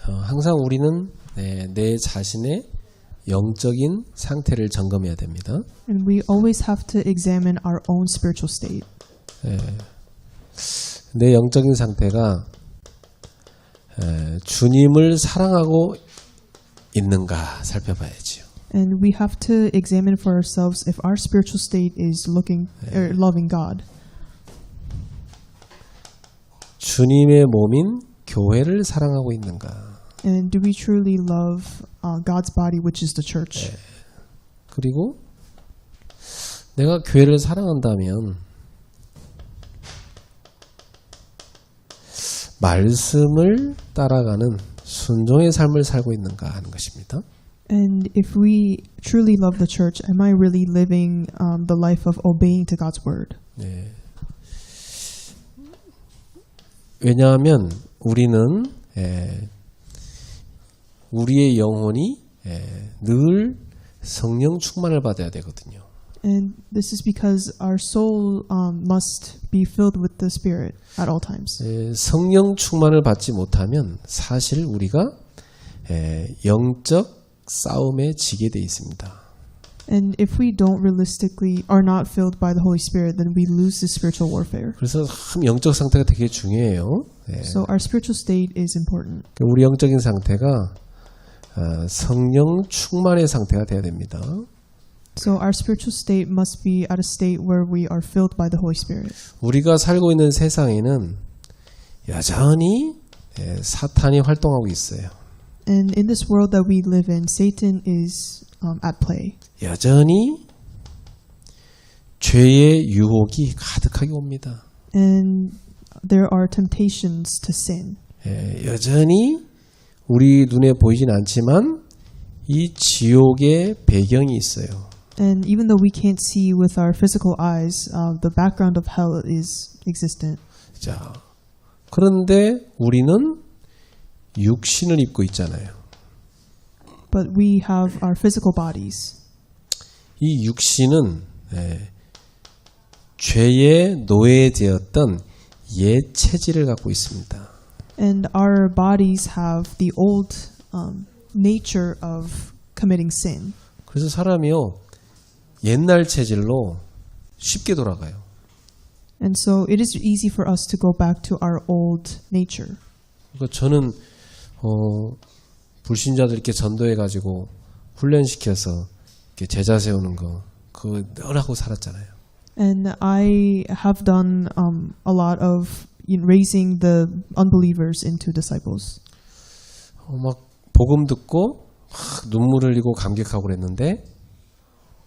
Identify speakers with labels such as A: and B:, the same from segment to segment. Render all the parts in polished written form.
A: 항상 우리는 내 자신의 영적인 상태를 점검해야 됩니다.
B: And we always have to examine our own spiritual state.
A: 내 영적인 상태가 주님을 사랑하고 있는가 살펴봐야지요.
B: And we have to examine for ourselves if our spiritual state is looking or loving God.
A: 주님의 몸인 교회를 사랑하고 있는가.
B: And do we truly love God's body, which is the church?
A: 그리고 내가 교회를 사랑한다면 말씀을 따라가는 순종의 삶을 살고 있는가 하는 것입니다.
B: And if we truly love the church, am I really living the life of obeying to God's word?
A: 네. 왜냐하면 우리는 우리의 영혼이 늘 성령 충만을 받아야 되거든요.
B: And this is because our soul must be filled with the Spirit at all times.
A: 성령 충만을 받지 못하면 사실 우리가 영적 싸움에 지게 돼 있습니다.
B: And if we don't realistically are not filled by the Holy Spirit, then we lose the spiritual warfare.
A: 그래서 참 영적 상태가 되게 중요해요.
B: So our spiritual state is important.
A: 우리 영적인 상태가 성령 충만의 상태가 돼야 됩니다.
B: So our spiritual state must be at a state where we are filled by the Holy Spirit.
A: 우리가 살고 있는 세상에는 여전히 사탄이 활동하고 있어요.
B: And in this world that we live in, Satan is at play.
A: 여전히 죄의 유혹이 가득하게 옵니다.
B: And there are temptations to sin.
A: 여전히 우리 눈에 보이진 않지만 이 지옥의 배경이 있어요.
B: And even though we can't see with our physical eyes, the background of hell is existent.
A: 자, 그런데 우리는 육신을 입고 있잖아요.
B: But we have our physical bodies.
A: 이 육신은 죄의 노예되었던 옛 체질을 갖고 있습니다.
B: And our bodies have the old nature of committing sin.
A: 그래서 사람이요 옛날 체질로 쉽게 돌아가요.
B: And so it is easy for us to go back to our old nature.
A: 그러니까 저는 불신자들 이렇게 전도해 가지고 훈련시켜서 이렇게 제자 세우는 거 그거 늘 하고 살았잖아요.
B: And I have done a lot of raising the unbelievers into disciples.
A: 막 복음 듣고 막 눈물 흘리고 감격하고 그랬는데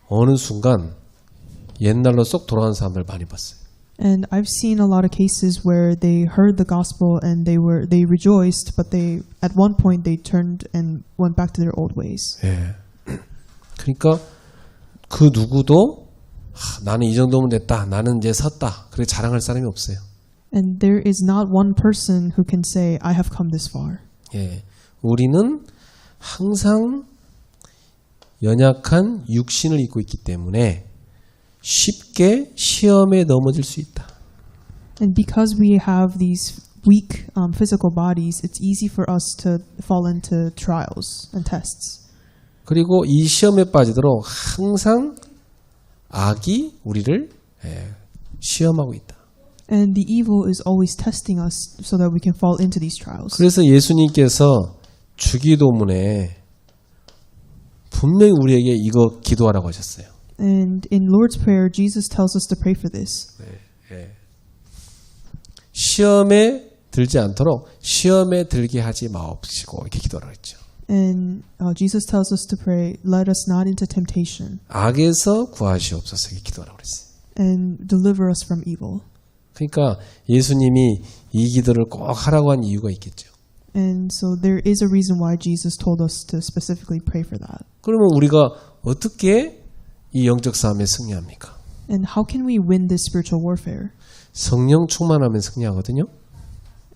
A: 어느 순간 옛날로 쏙 돌아간 사람들 많이 봤어요.
B: And I've seen a lot of cases where they heard the gospel and they rejoiced, but they at one point they turned and went back to their old ways.
A: 예. 그러니까 그 누구도 나는 이 정도면 됐다. 나는 이제 섰다. 그렇게 자랑할 사람이 없어요.
B: And there is not one person who can say, I have come this far.
A: 예. 우리는 항상 연약한 육신을 입고 있기 때문에 쉽게 시험에 넘어질 수 있다.
B: And because we have these weak physical bodies, it's easy for us to fall into trials and tests.
A: 그리고 이 시험에 빠지도록 항상 악이 우리를 시험하고 있다.
B: And the evil is always testing us so that we can fall into these trials.
A: 그래서 예수님께서 주기도문에 분명히 우리에게 이거 기도하라고 하셨어요.
B: And in Lord's Prayer, Jesus tells us to pray for this.
A: 시험에 들지 않도록 시험에 들게 하지 마옵시고 이렇게 기도하라고 했죠.
B: And Jesus tells us to pray, let us not into temptation
A: 악에서 구하시옵소서 이렇게 기도하라고 그랬어요.
B: and deliver us from evil.
A: 그러니까 예수님이 이 기도를 꼭 하라고 한 이유가 있겠죠.
B: And so there is a reason why Jesus told us to specifically pray for that.
A: 그러면 우리가 어떻게 이 영적 싸움에 승리합니까?
B: And how can we win this spiritual warfare?
A: 성령 충만하면 승리하거든요.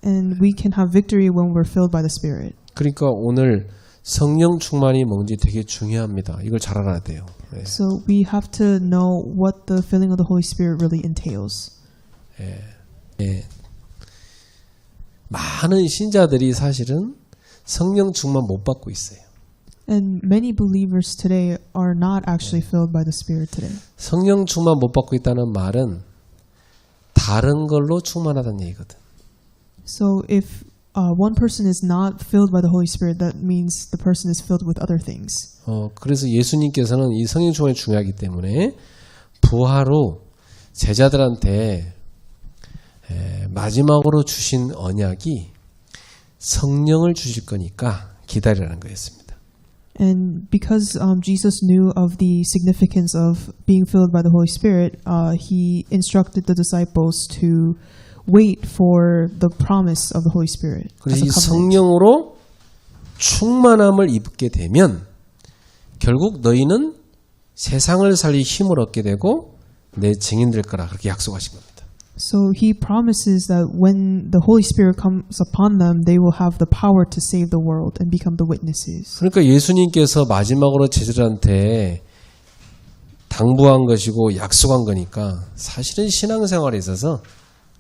B: And we can have victory when we're filled by the Spirit.
A: 그러니까 오늘 성령 충만이 뭔지 되게 중요합니다. 이걸 잘 알아야 돼요. 네.
B: So we have to know what the filling of the Holy Spirit really entails.
A: 많은 신자들이 사실은 성령 충만 못 받고 있어요.
B: And many believers today are not actually filled by the Spirit today.
A: 성령 충만 못 받고 있다는 말은 다른 걸로 충만하다는 얘기거든.
B: So if one person is not filled by the Holy Spirit, that means the person is filled with other things.
A: 그래서 예수님께서는 이 성령 충만이 중요하기 때문에 부활후 제자들한테 마지막으로 주신 언약이 성령을 주실 거니까 기다리라는 거였습니다.
B: And because Jesus knew of the significance of being filled by the Holy Spirit, he instructed the disciples to wait for the promise of the Holy Spirit.
A: 그래서
B: as a
A: 이
B: covenant.
A: 성령으로 충만함을 입게 되면 결국 너희는 세상을 살릴 힘을 얻게 되고 내 증인 될 거라 그렇게 약속하신 겁니다.
B: So he promises that when the Holy Spirit comes upon them, they will have the power to save the world and become the witnesses.
A: 그러니까 예수님께서 마지막으로 제자들한테 당부한 것이고 약속한 거니까 사실은 신앙생활에 있어서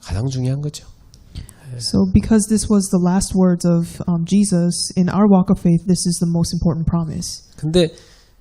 A: 가장 중요한 거죠.
B: So because this was the last words of Jesus, in our walk of faith, this is the most important promise.
A: 근데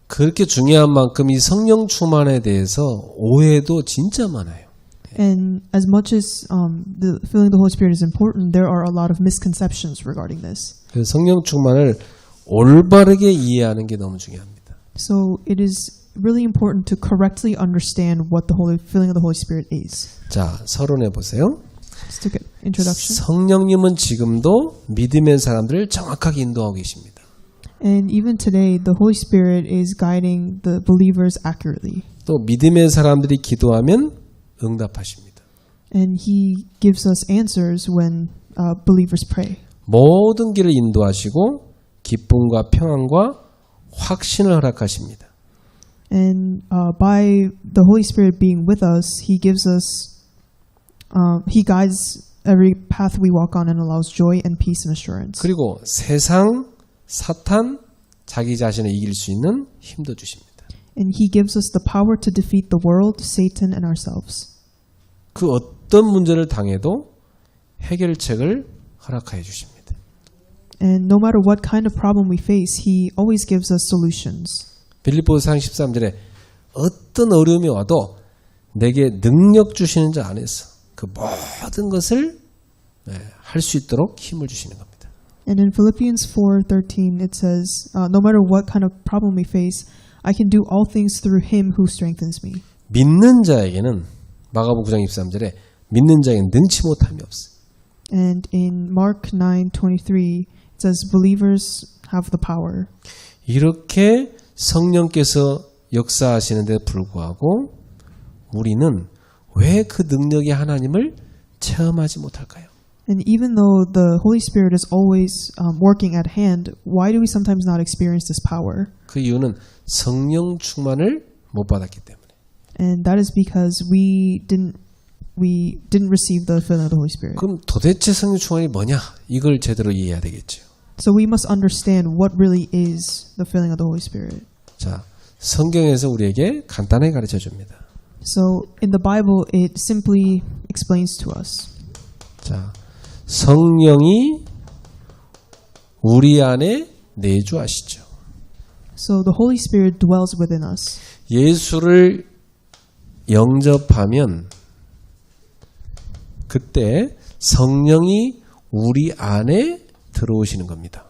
A: 그렇게 중요한 만큼 이 성령 충만에 대해서 오해도 진짜 많아요.
B: And as much as the filling the Holy Spirit is important, there are a lot of misconceptions regarding this.
A: 그래서 성령 충만을 올바르게 이해하는 게 너무 중요합니다.
B: So it is really important to correctly understand what the filling of the Holy Spirit is.
A: 자, 서론해 보세요.
B: Let's take an introduction.
A: 성령님은 지금도 믿음의 사람들을 정확하게 인도하고 계십니다.
B: And even today, the Holy Spirit is guiding the believers accurately.
A: 또 믿음의 사람들이 기도하면 응답하십니다.
B: And He gives us answers when believers pray.
A: 모든 길을 인도하시고 기쁨과 평안과 확신을 허락하십니다.
B: And by the Holy Spirit being with us, He gives us, He guides every path we walk on and allows joy and peace and assurance.
A: 그리고 세상, 사탄, 자기 자신을 이길 수 있는 힘도 주십니다.
B: And He gives us the power to defeat the world, Satan, and ourselves.
A: 그 어떤 문제를 당해도 해결책을 허락하여 주십니다.
B: And no matter what kind of problem we face, He always gives us solutions.
A: 빌립보서 4장 13절에 어떤 어려움이 와도 내게 능력 주시는 자 안에서 그 모든 것을 할 수 있도록 힘을 주시는 겁니다.
B: And in Philippians 4:13 it says, no matter what kind of problem we face, I can do all things through Him who strengthens me.
A: 믿는 자에게는 마가복음 9장 23절에 믿는 자에게는 능치 못함이 없어.
B: And in Mark 9:23 it says, believers have the power.
A: 이렇게 성령께서 역사하시는데 불구하고 우리는 왜 그 능력의 하나님을 체험하지 못할까요?
B: And even though the Holy Spirit is always working at hand, why do we sometimes not experience this power?
A: 그 이유는 성령 충만을 못 받았기 때문에.
B: And that is because we didn't receive the filling of the Holy Spirit.
A: 그럼 도대체 성령 충만이 뭐냐? 이걸 제대로 이해해야 되겠죠.
B: So we must understand what really is the filling of the Holy Spirit.
A: 자, 성경에서 우리에게 간단하게 가르쳐 줍니다.
B: So in the Bible, it simply explains to us.
A: 자, 성령이 우리 안에 내주하시죠.
B: So the Holy Spirit dwells within us.
A: 예수를 영접하면 그때 성령이 우리 안에 들어오시는 겁니다.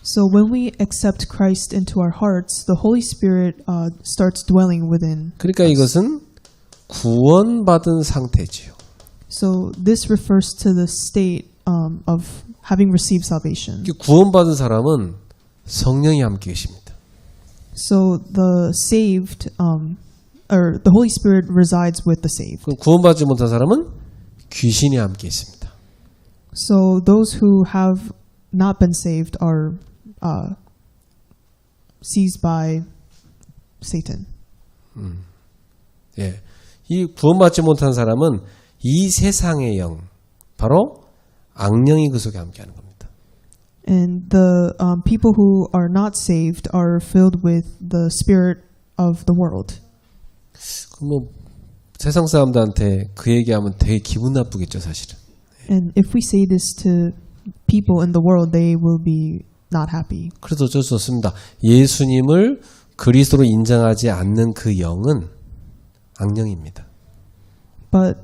B: So when we accept Christ into our hearts, the Holy Spirit starts dwelling within.
A: 그러니까 이것은 구원받은 상태지요.
B: So this refers to the state of having received salvation.
A: 구원받은 사람은 성령이 함께 계십니다.
B: So the saved, or the Holy Spirit resides with the saved.
A: 그럼 구원받지 못한 사람은 귀신이 함께 있습니다.
B: So those who have not been saved are seized by Satan.
A: 예, 이 구원받지 못한 사람은 이 세상의 영, 바로 악령이 그 속에 함께하는 겁니다.
B: And the people who are not saved are filled with the spirit of the world.
A: 뭐 세상 사람들한테 그 얘기하면 되게 기분 나쁘겠죠, 사실은.
B: And if we say this to people in the world, they will be not happy.
A: 그래도 어쩔 수 없습니다. 예수님을 그리스도로 인정하지 않는 그 영은 악령입니다.
B: But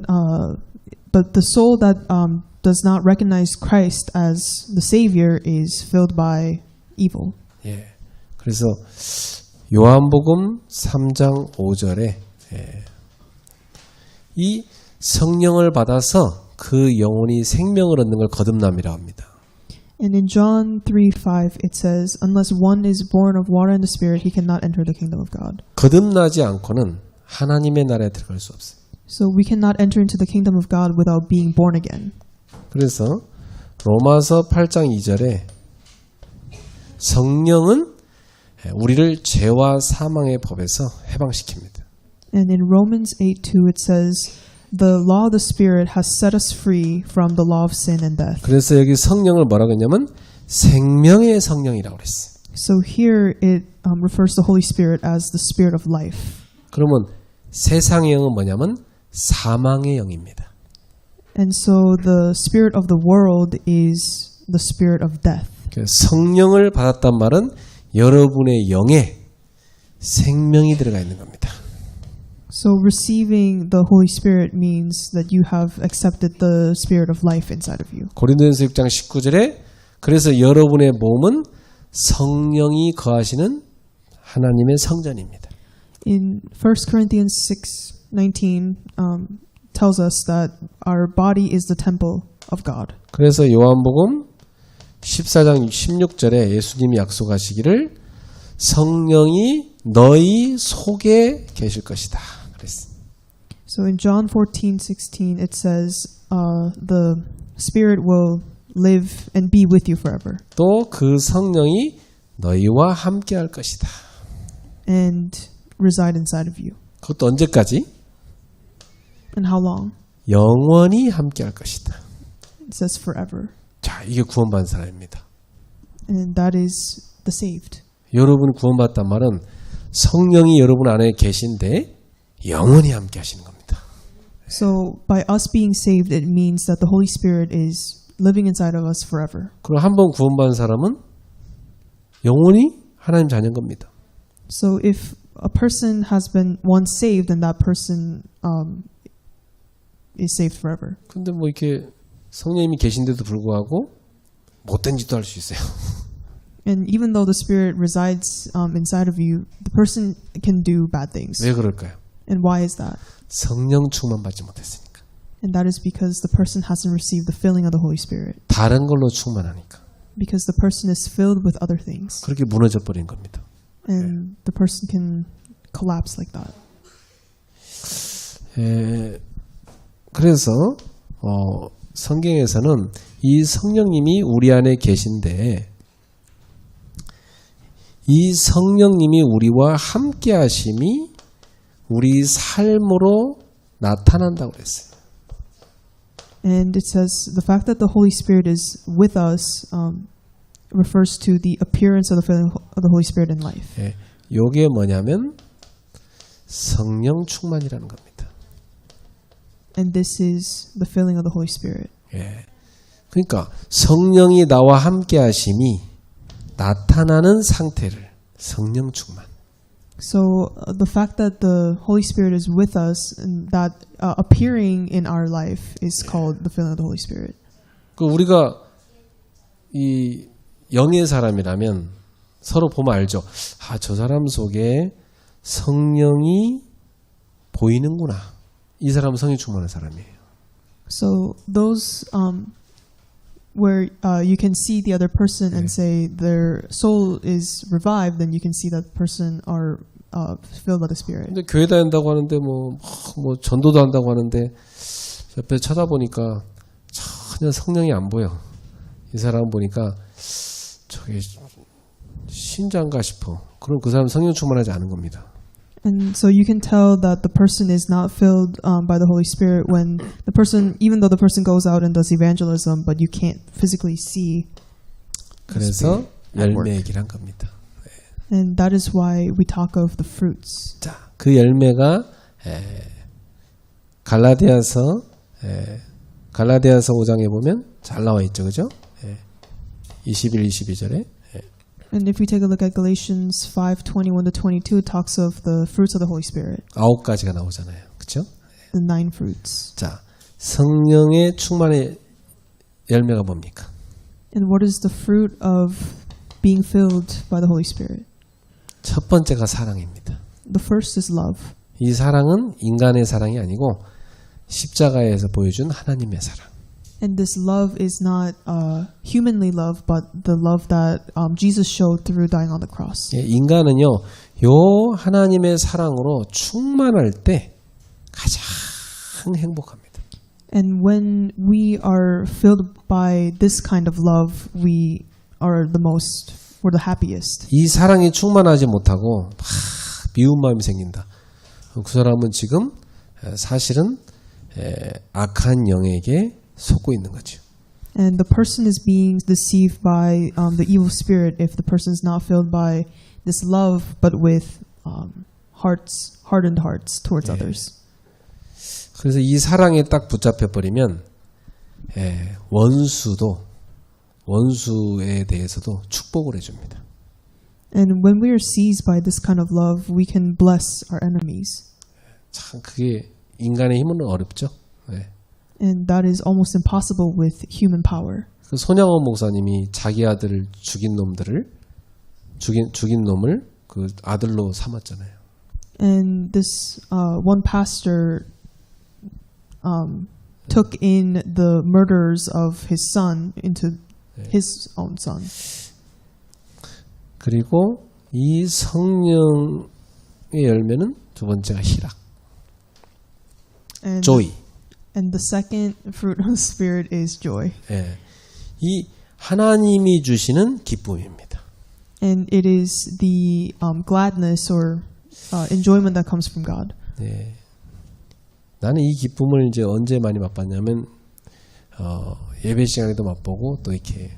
B: the soul that does not recognize Christ as the Savior is filled by evil.
A: 예. 그래서 요한복음 3장 5절에 이 성령을 받아서 그 영혼이 생명을 얻는 걸 거듭남이라고 합니다.
B: And in John 3:5 it says, "Unless one is born of water and the Spirit, he cannot enter the kingdom of God."
A: 거듭나지 않고는 하나님의 나라에 들어갈 수 없어요.
B: So we cannot enter into the kingdom of God without being born again.
A: 그래서 로마서 8장 2절에 성령은 우리를 죄와 사망의 법에서 해방시킵니다.
B: And in Romans 8:2 it says, "The law of the Spirit has set us free from the law of sin and death."
A: 그래서 여기 성령을 뭐라고 했냐면 생명의 성령이라고 그랬어요.
B: So here it refers to the Holy Spirit as the Spirit of life.
A: 그러면 세상의 영은 뭐냐면 사망의 영입니다.
B: And so the spirit of the world is the spirit of death.
A: 성령을 받았단 말은 여러분의 영에 생명이 들어가 있는 겁니다.
B: So receiving the Holy Spirit means that you have accepted the spirit of life inside of you.
A: 고린도전서 6장 19절에 그래서 여러분의 몸은 성령이 거하시는 하나님의 성전입니다.
B: In 1 Corinthians 6:19 tells us that our body is the temple of God.
A: 그래서 요한복음 14장 16절에 예수님이 약속하시기를 성령이 너희 속에 계실 것이다. 그랬어요.
B: So in John 14:16 it says the Spirit will live and be with you forever.
A: 또 그 성령이 너희와 함께 할 것이다.
B: And reside inside of you.
A: 그것도 언제까지?
B: And how long?
A: 영원히 함께 할 것이다.
B: It says forever.
A: 자, 이게 구원받은 사람입니다.
B: And that is the saved.
A: 여러분이 구원받았단 말은 성령이 여러분 안에 계신데 영원히 함께 하시는 겁니다.
B: So by us being saved, it means that the Holy Spirit is living inside of us forever.
A: 그럼 한 번 구원받은 사람은 영원히 하나님 자녀인 겁니다.
B: So if a person has been once saved, then that person is saved forever.
A: 근데 뭐 이렇게 성령님이 계신데도 불구하고 못된 짓도 할 수 있어요.
B: And even though the Spirit resides inside of you, the person can do bad things.
A: 왜 그럴까요?
B: And why is that?
A: 성령 충만 받지 못했으니까.
B: And that is because the person hasn't received the filling of the Holy Spirit.
A: 다른 걸로 충만하니까.
B: Because the person is filled with other things.
A: 그렇게 무너져 버린 겁니다.
B: And the person can collapse like that.
A: 그래서 성경에서는 이 성령님이 우리 안에 계신데 이 성령님이 우리와 함께 하심이 우리 삶으로 나타난다고 그랬어요.
B: And it says the fact that the Holy Spirit is with us refers to the appearance of the Holy Spirit in life.
A: 이게 뭐냐면 성령 충만이라는 겁니다.
B: And this is the filling of the Holy Spirit.
A: 그러니까 성령이 나와 함께 하심이 나타나는 상태를 성령 충만.
B: So the fact that the Holy Spirit is with us and that appearing in our life is called the filling of the Holy Spirit.
A: 그 우리가 이 영의 사람이라면 서로 보면 알죠. 아, 저 사람 속에 성령이 보이는구나. 이 사람은 성령 충만한 사람이에요.
B: So those where you can see the other person and say their soul is revived, then you can see that the person are filled by the Spirit.
A: 근데 교회 다닌다고 하는데 뭐 전도도 한다고 하는데 옆에 쳐다보니까 전혀 성령이 안 보여. 이 사람 보니까 저게 신자인가 싶어. 그럼 그 사람 성령 충만하지 않은 겁니다.
B: And so you can tell that the person is not filled by the Holy Spirit when the person, even though the person goes out and does evangelism, but you can't physically see.
A: 그래서 열매 얘기를 한 겁니다.
B: And that is why we talk of the fruits.
A: 자, 그 열매가 갈라디아서 5장에 보면 잘 나와 있죠, 그죠? 21, 22절에
B: And if we take a look at Galatians 5:21-22, it talks of the fruits of the Holy Spirit,
A: 9가지가 나오잖아요. 그렇죠?
B: the 9 fruits.
A: 자, 성령의 충만의 열매가 뭡니까?
B: And what is the fruit of being filled by the Holy Spirit?
A: 첫 번째가 사랑입니다.
B: The first is love.
A: 이 사랑은 인간의 사랑이 아니고 십자가에서 보여준 하나님의 사랑.
B: And this love is not humanly love, but the love that Jesus showed through dying on the cross.
A: 예, 인간은요, 요 하나님의 사랑으로 충만할 때 가장 행복합니다.
B: And when we are filled by this kind of love, we're the happiest.
A: 이 사랑이 충만하지 못하고 막 미운 마음이 생긴다. 그 사람은 지금 사실은 악한 영에게 속고 있는 거죠.
B: And the person is being deceived by the evil spirit if the person is not filled by this love, but with hardened hearts towards others.
A: 그래서 이 사랑에 딱 붙잡혀 버리면 원수에 대해서도 축복을 해줍니다.
B: And when we are seized by this kind of love, we can bless our enemies.
A: 참 그게 인간의 힘은 어렵죠. 네.
B: And that is almost impossible with human power.
A: 그 손양원 목사님이 자기 아들을 죽인 놈을 그 아들로 삼았잖아요.
B: And this one pastor took in the murders of his son into his own son.
A: 그리고 이 성령의 열매는 두 번째가 희락,
B: And
A: joy.
B: And the second fruit of the Spirit is joy.
A: 예, 이 하나님이 주시는 기쁨입니다.
B: And it is the gladness or enjoyment that comes from God.
A: 네. 나는 이 기쁨을 이제 언제 많이 맛봤냐면 예배 시간에도 맛보고 또 이렇게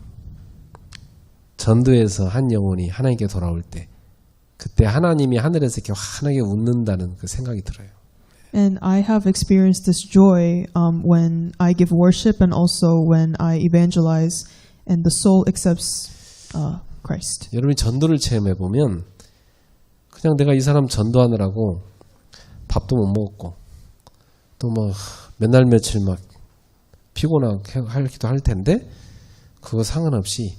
A: 전도에서 한 영혼이 하나님께 돌아올 때 그때 하나님이 하늘에서 이렇게 환하게 웃는다는 그 생각이 들어요.
B: And I have experienced this joy when I give worship and also when I evangelize and the soul accepts Christ.
A: 여러분이 전도를 체험해 보면 그냥 내가 이 사람 전도하느라고 밥도 못 먹었고 또 뭐 몇 날 며칠 막 피곤하게 하기도 할 텐데 그거 상관없이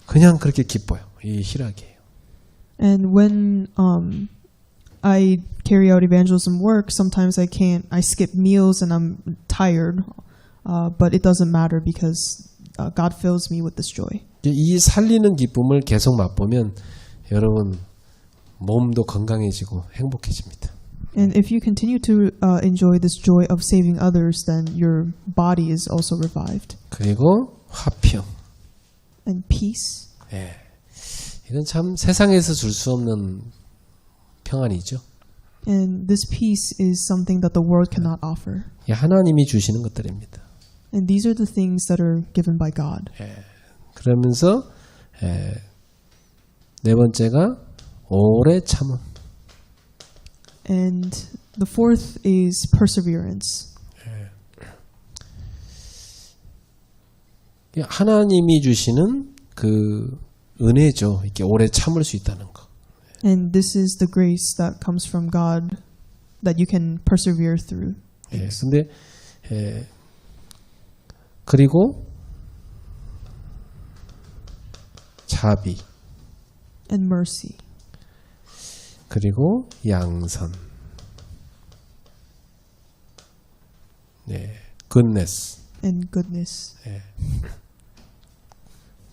A: 그냥 그렇게 기뻐요. 이 희락이에요.
B: And when I carry out evangelism work, sometimes I skip meals and I'm tired, but it doesn't matter because God fills me with this joy.
A: 이 살리는 기쁨을 계속 맛보면 여러분 몸도 건강해지고 행복해집니다.
B: And if you continue to enjoy this joy of saving others, then your body is also revived.
A: 그리고 화평.
B: And peace.
A: 예. 이건 참 세상에서 줄 수 없는 평안이죠.
B: And this peace is something that the world cannot offer.
A: 이 하나님이 주시는 것들입니다.
B: And these are the things that are given by God.
A: 예. 그러면서 네 번째가 오래 참음.
B: And the fourth is perseverance.
A: 하나님이 주시는 그 은혜죠. 이렇게 오래 참을 수 있다는 거.
B: And this is the grace that comes from God that you can persevere through.
A: 예, 근데 그리고 자비.
B: And mercy.
A: 그리고 양선. 네, goodness.
B: And goodness.
A: 예.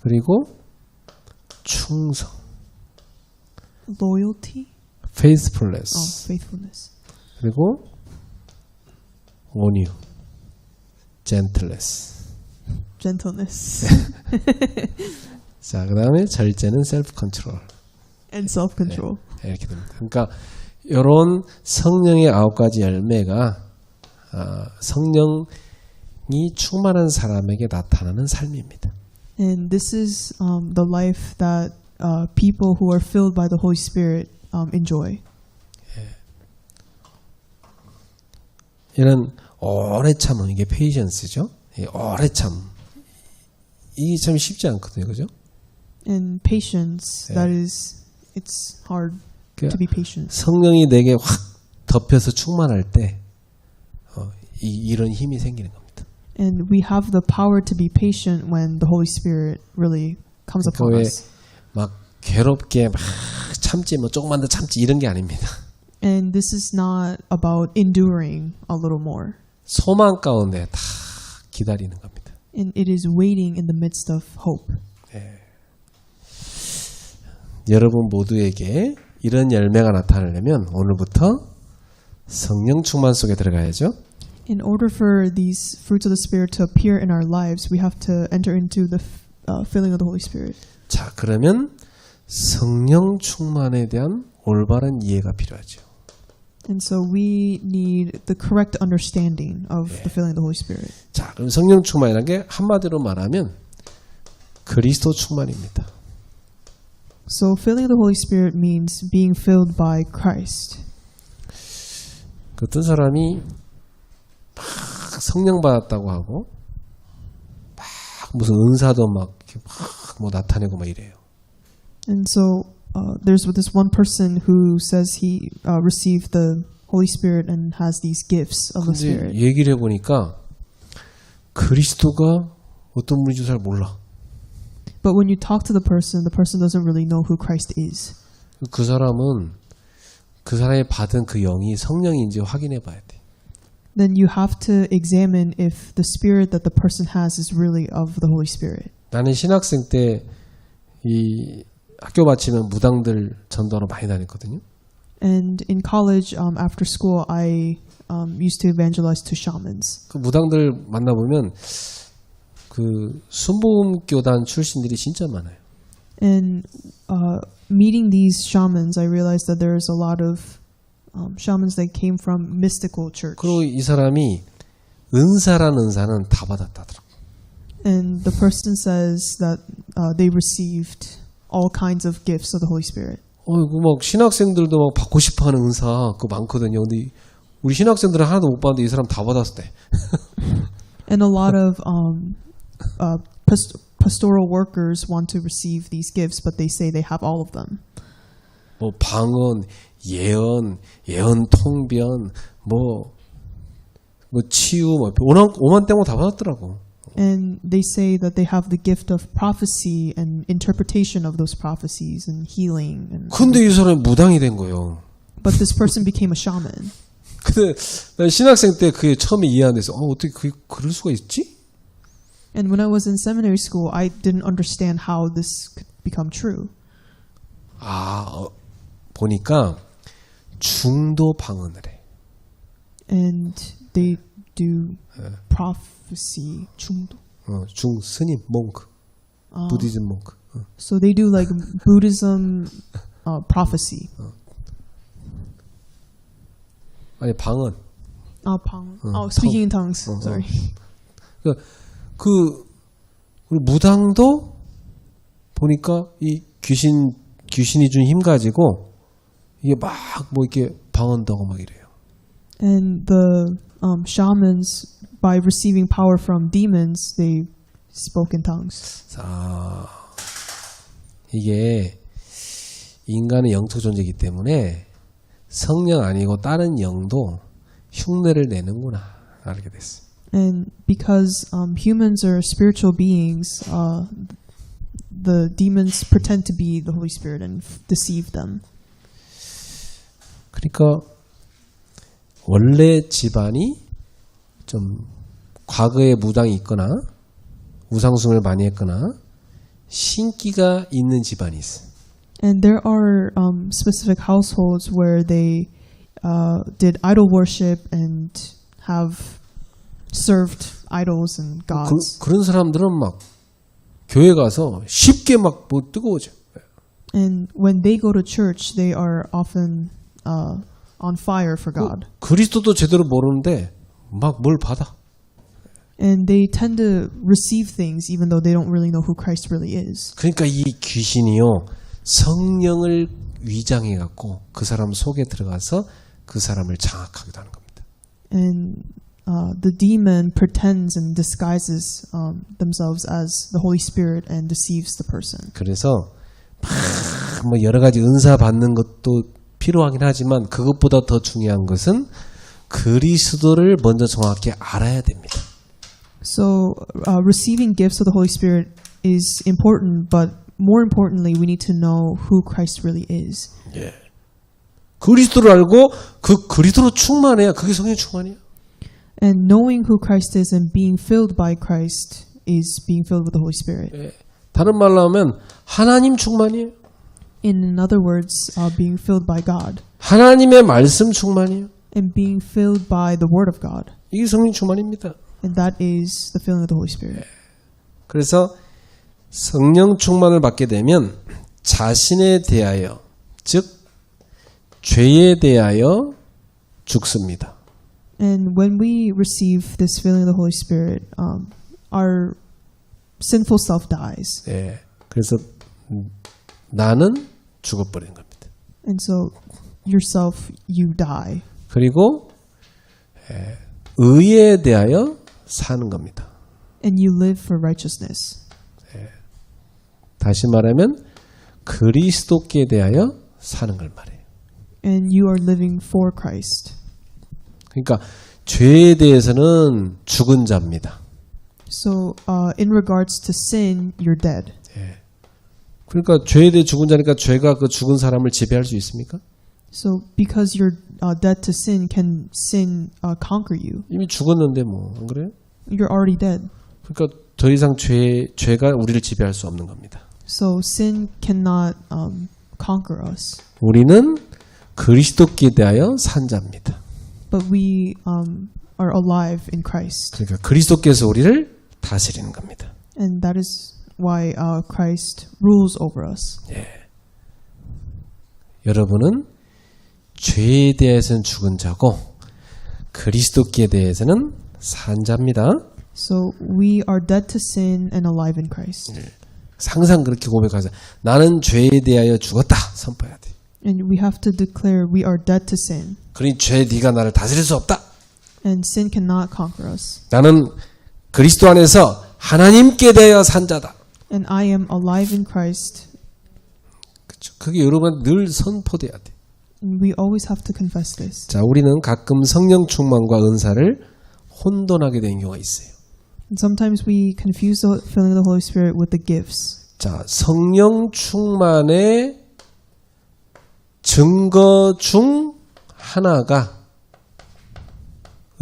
A: 그리고 충성.
B: Loyalty.
A: faithfulness.
B: Faithfulness.
A: 그리고 온유. gentleness.
B: Gentleness.
A: 자, 그다음에 절제는 self control.
B: And self-control.
A: 네, 이렇게 됩니다. 그러니까 이런 성령의 9가지 열매가 성령이 충만한 사람에게 나타나는 삶입니다.
B: And this is the life that people who are filled by the Holy Spirit enjoy.
A: 이런 오래 참음, 이게 patience죠. 오래 참. 이게 참 쉽지 않거든요, 그죠?
B: And patience,
A: Yeah.
B: that is, it's hard
A: 그러니까
B: to be patient.
A: 성령이 내게 확 덮여서 충만할 때 이런 힘이 생기는 겁니다.
B: And we have the power to be patient when the Holy Spirit really comes
A: 그러니까
B: upon
A: 왜
B: us.
A: 막 괴롭게 막 참지 뭐 조금만 더 참지 이런 게 아닙니다.
B: And this is not about enduring a little more.
A: 소망 가운데 다 기다리는 겁니다.
B: And it is waiting in the midst of hope.
A: 여러분 모두에게 이런 열매가 나타나려면 오늘부터 성령 충만 속에 들어가야죠.
B: In order for these fruits of the Spirit to appear in our lives, we have to enter into the filling of the Holy Spirit.
A: 자, 그러면 성령 충만에 대한 올바른 이해가 필요하죠.
B: And so we need the correct understanding of the filling of the Holy Spirit.
A: 자, 그럼 성령 충만이라는 게 한마디로 말하면 그리스도 충만입니다.
B: So filling of the Holy Spirit means being filled by Christ.
A: 그 어떤 사람이 막 성령 받았다고 하고 막 무슨 은사도 막 뭐 나타내고 막 이래요.
B: And so there's this one person who says he received the Holy Spirit and has these gifts of the
A: 근데
B: Spirit.
A: 얘기를 해보니까 그리스도가 어떤 분인지 잘 몰라.
B: But when you talk to the person doesn't really know who Christ is.
A: 그 사람은 그 사람이 받은 그 영이 성령인지 확인해 봐야 돼.
B: Then you have to examine if the spirit that the person has is really of the Holy Spirit.
A: 나는 신학생 때 이 학교 마치면 무당들 전도하러 많이 다녔거든요.
B: And in college, after school, I used to evangelize to shamans.
A: 그 무당들 만나보면 그 순복음교단 출신들이 진짜 많아요.
B: And meeting these shamans, I realized that there's a lot of shamans that came from mystical church.
A: 그리고 이 사람이 은사라는 은사는 다 받았다더라고.
B: And the person says that they received all kinds of gifts of the Holy Spirit.
A: 그 막 신학생들도 막 받고 싶어하는 은사 그거 많거든요. 근데 우리 신학생들은 하나도 못 받는데 이 사람 다 받았대.
B: And a lot of pastoral workers want to receive these gifts, but they say they have all of them.
A: 뭐 방언, 예언 통변, 뭐 치유, 뭐 오만 땡모 다 받았더라고.
B: And they say that they have the gift of prophecy and interpretation of those prophecies and healing. And
A: 근데 이 사람이 무당이 된 거예요.
B: but this person became a shaman.
A: 근데 난 신학생 때 그게 처음에 이해 안 돼서 어떻게 그럴 수가 있지?
B: And when I was in seminary school, I didn't understand how this could become true.
A: 보니까 중도 방언을 해.
B: And they do prophecy. 중도.
A: 중 스님 몽크, 부디즘 몽크.
B: So they do like Buddhism prophecy.
A: 아니 방언.
B: Speaking in tongues. Sorry.
A: 우리 무당도 보니까 이 귀신이 준 힘 가지고 이게 막 뭐 이렇게 방언다고 막 이래요.
B: And the shamans, by receiving power from demons, they spoke in tongues.
A: 자, 이게 인간은 영적 존재이기 때문에 성령 아니고 다른 영도 흉내를 내는구나 알게 됐어요.
B: And because humans are spiritual beings, the demons pretend to be the Holy Spirit and deceive them.
A: 그러니까 원래 집안이 좀 과거에 무당이 있거나 우상숭을 많이 했거나 신기가 있는 집안이 있어요.
B: And there are specific households where they did idol worship and have served idols and gods.
A: 그런 사람들은 막 교회 가서 쉽게 막 뭐 뜨거워져.
B: And when they go to church, they are often on fire for God.
A: 그리스도도 제대로 모르는데 막 뭘 받아.
B: And they tend to receive things even though they don't really know who Christ really is.
A: 그러니까 이 귀신이요 성령을 위장해 갖고 그 사람 속에 들어가서 그 사람을 장악하기도 하는 겁니다.
B: And the demon pretends and disguises themselves as the Holy Spirit and deceives the person.
A: 그래서 뭐 여러 가지 은사 받는 것도 필요하긴 하지만 그것보다 더 중요한 것은 그리스도를 먼저 정확히 알아야 됩니다.
B: So receiving gifts of the Holy Spirit is important, but more importantly, we need to know who Christ really is.
A: 예. 그리스도를 알고 그 그리스도로 충만해야 그게 성령 충만이야.
B: And knowing who Christ is and being filled by Christ is being filled with the Holy Spirit.
A: 예. 다른 말로 하면 하나님 충만이에요.
B: In other words, being filled by God
A: 하나님의 말씀 충만이에요.
B: and being filled by the Word of God.
A: 이게 성령 충만입니다.
B: And that is the filling of the Holy Spirit.
A: 그래서 성령 충만을 받게 되면 자신에 대하여 즉 죄에 대하여 죽습니다.
B: And when we receive this filling of the Holy Spirit, our sinful self dies.
A: 예. 그래서 나는 죽어버리는 겁니다.
B: And so yourself, you die.
A: 그리고 의에 대하여 사는 겁니다.
B: And you live for righteousness.
A: 다시 말하면 그리스도께 대하여 사는 걸 말해요.
B: And you are living for Christ.
A: 그러니까 죄에 대해서는 죽은 자입니다.
B: So in regards to sin, you're dead.
A: 그러니까 죄에 대해 죽은 자니까 죄가 그 죽은 사람을 지배할 수 있습니까?
B: So because you're dead to sin, can sin conquer you?
A: 이미 죽었는데 뭐 안 그래요?
B: You're already dead.
A: 그러니까 더 이상 죄가 우리를 지배할 수 없는 겁니다.
B: So sin cannot conquer us.
A: 우리는 그리스도께 대하여 산 자입니다.
B: But we are alive in Christ.
A: 그러니까 그리스도께서 우리를 다스리는 겁니다.
B: And that is why Christ rules over us.
A: 여러분은 죄에 대해서는 죽은 자고 그리스도께 대해서는 산 자입니다.
B: So we are dead to sin and alive in Christ.
A: 항상 그렇게 고백하자. 나는 죄에 대하여 죽었다. 선포해야 돼.
B: And we have to declare we are dead to sin.
A: 그러니 죄 네가 나를 다스릴 수 없다.
B: And sin cannot conquer us.
A: 나는 그리스도 안에서 하나님께 대하여 산 자다.
B: And I am alive in Christ.
A: 그렇죠. 그게 여러분 늘 선포돼야 돼.
B: And we always have to confess this.
A: 자, 우리는 가끔 성령 충만과 은사를 혼돈하게 되는 경우가 있어요.
B: And sometimes we confuse the filling of the Holy Spirit with the gifts.
A: 자, 성령 충만의 증거 중 하나가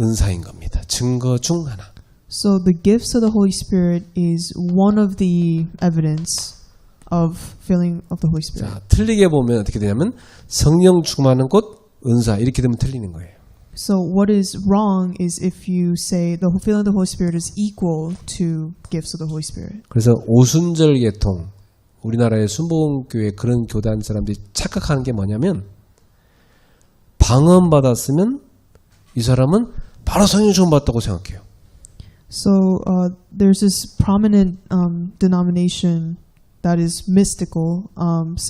A: 은사인 겁니다. 증거 중 하나.
B: So the gifts of the Holy Spirit is one of the evidence of filling of the Holy Spirit.
A: 자, 틀리게 보면 어떻게 되냐면 성령 충만은 곧 은사 이렇게 되면 틀리는 거예요.
B: So what is wrong is if you say the filling of the Holy Spirit is equal to gifts of the Holy Spirit.
A: 그래서 오순절 계통 우리나라의 순복음교회 그런 교단 사람들이 착각하는 게 뭐냐면 방언 받았으면 이 사람은 바로 성령 충만 받았다고 생각해요.
B: So there's this prominent denomination that is mystical.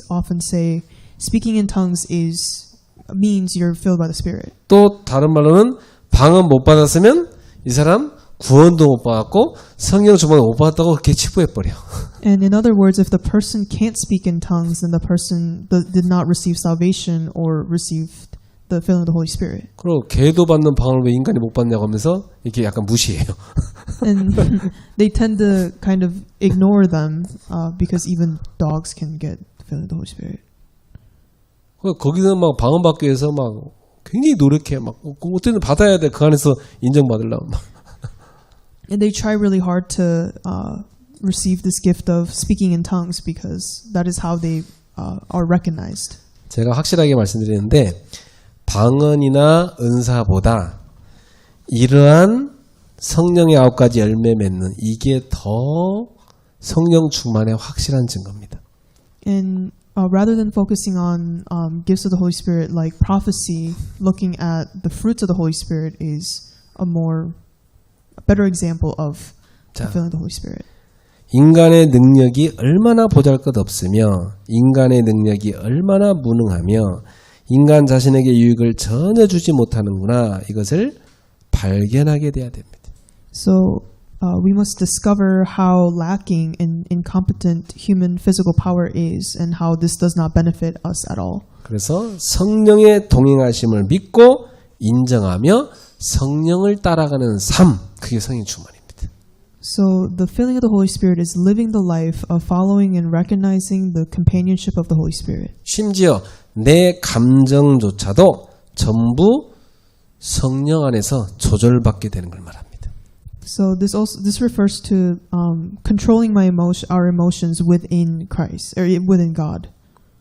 B: Often say speaking in tongues means you're filled by the Spirit.
A: 또 다른 말로는 방언 못 받았으면 이 사람 구원도 못 받았고 성령 충만 못 받았다고 그렇게 치부해버려.
B: And in other words, if the person can't speak in tongues, then the person did not receive salvation or received the filling of the Holy Spirit.
A: 그리고 개도 받는 방언을 왜 인간이 못 받냐고 하면서 이렇게 약간 무시해요.
B: And they tend to kind of ignore them because even dogs can get the filling of the Holy Spirit.
A: 거기서 막 방언 받기 위해서 막 굉장히 노력해. 막 어떻게든 받아야 돼. 그 안에서 인정받으려면.
B: And they try really hard to receive this gift of speaking in tongues because that is how they are recognized.
A: 제가 확실하게 말씀드리는데 방언이나 은사보다 이러한 성령의 9가지 열매 맺는 이게 더 성령 충만의 확실한 증거입니다.
B: And rather than focusing on gifts of the Holy Spirit like prophecy, looking at the fruits of the Holy Spirit is a better example of the filling of the Holy Spirit.
A: 인간의 능력이 얼마나 보잘것없으며 인간의 능력이 얼마나 무능하며 인간 자신에게 유익을 전혀 주지 못하는구나. 이것을 발견하게 돼야 됩니다.
B: So we must discover how lacking and incompetent human physical power is and how this does not benefit us at all.
A: 그래서 성령의 동행하심을 믿고 인정하며 성령을 따라가는 삶, 그게 성령 충만입니다.
B: So the filling of the Holy Spirit is living the life of following and recognizing the companionship of the Holy Spirit.
A: 심지어 내 감정조차도 전부 성령 안에서 조절받게 되는 걸 말합니다.
B: So this refers to controlling our emotions within Christ or within God.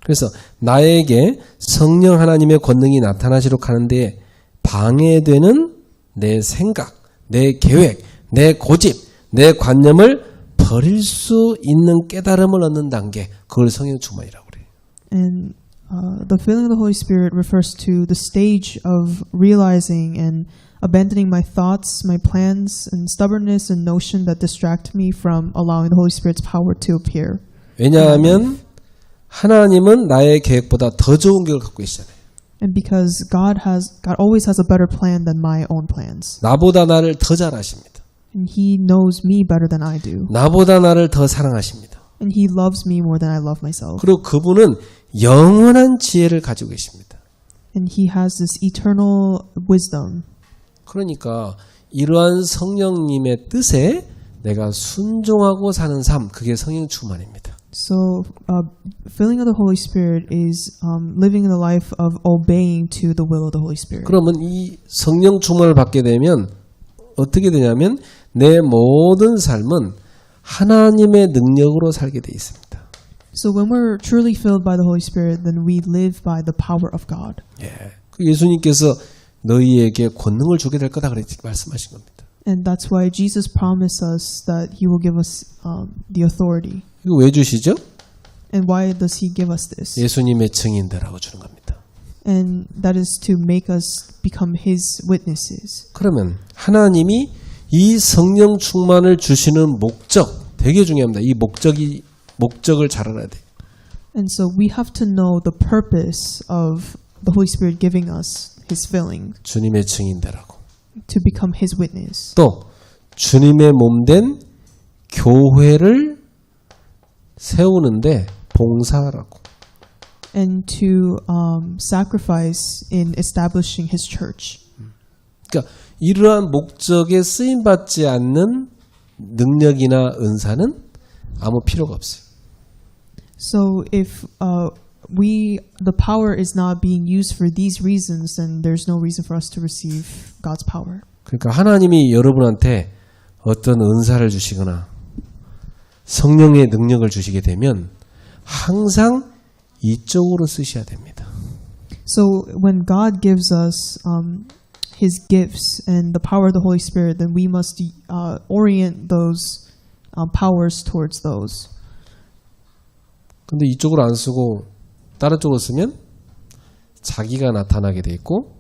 A: 그래서 나에게 성령 하나님의 권능이 나타나시도록 하는데 방해되는 내 생각, 내 계획, 내 고집, 내 관념을 버릴 수 있는 깨달음을 얻는 단계, 그걸 성령 충만이라고 그래요.
B: And the filling of the Holy Spirit refers to the stage of realizing and abandoning my thoughts, my plans, and stubbornness and notion that distract me from allowing the Holy Spirit's power to appear.
A: 왜냐하면 하나님은 나의 계획보다 더 좋은 계획을 갖고 계시잖아요.
B: And because God always has a better plan than my own plans.
A: 나보다 나를 더 잘 아십니다.
B: And He knows me better than I do.
A: 나보다 나를 더 사랑하십니다.
B: And He loves me more than I love myself.
A: 그리고 그분은 영원한 지혜를 가지고 계십니다.
B: And He has this eternal wisdom.
A: 그러니까 이러한 성령님의 뜻에 내가 순종하고 사는 삶, 그게 성령 충만입니다.
B: So, filling of the Holy Spirit is living the life of obeying to the will of the Holy Spirit.
A: 그러면 이 성령 충만을 받게 되면 어떻게 되냐면 내 모든 삶은 하나님의 능력으로 살게 돼 있습니다.
B: So when we're truly filled by the Holy Spirit, then we live by the power of God.
A: 예. 예수님께서 너희에게 권능을 주게 될 거다 그렇게 말씀하신 겁니다.
B: And that's why Jesus promised us that He will give us the authority.
A: 이거 왜 주시죠?
B: And why does He give us this?
A: 예수님의 증인들하고 주는 겁니다.
B: And that is to make us become His witnesses.
A: 그러면 하나님이 이 성령 충만을 주시는 목적 되게 중요합니다. 이 목적을 잘 알아야 돼요.
B: And so we have to know the purpose of the Holy Spirit giving us His filling.
A: 주님의 증인들하고
B: To become His witness.
A: 또 주님의 몸된 교회를 세우는데 봉사하라고.
B: And to sacrifice in establishing His church.
A: 그러니까 이러한 목적에 쓰임받지 않는 능력이나 은사는 아무 필요가 없어요.
B: So if the power is not being used for these reasons, then there's no reason for us to receive God's power.
A: 그러니까 하나님이 여러분한테 어떤 은사를 주시거나 성령의 능력을 주시게 되면 항상 이쪽으로 쓰셔야 됩니다.
B: So when God gives us His gifts and the power of the Holy Spirit, then we must orient those powers towards those.
A: 근데 이쪽으로 안 쓰고 다른 쪽으로 쓰면 자기가 나타나게 돼 있고